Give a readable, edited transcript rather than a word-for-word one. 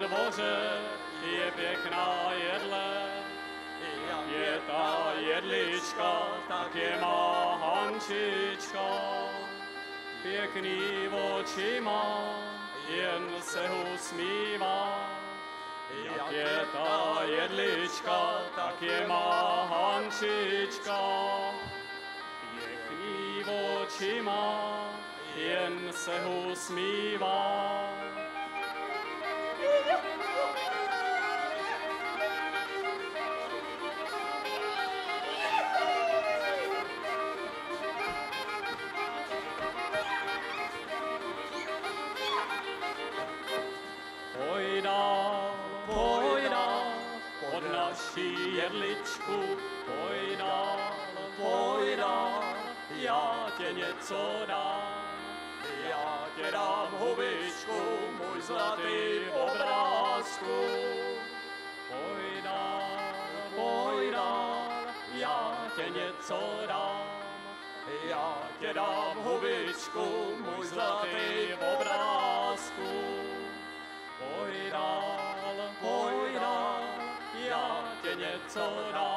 dvoře je pěkná jedle. Je ta jedlička, tak je má Hančička. Pěkný oči má, jen se usmívá. Jak je ta jedlička, tak je má Hančička. Pěkný oči má, jen se usmívá. Pojď dál, pod naší jedličku, pojď dál, já tě něco dám. Já tě dám hubičku, můj zlatý obrázku. Pojď dál, já tě něco dám. Já tě dám hubičku, můj zlatý obrázku. Pojď dál, já tě něco dám.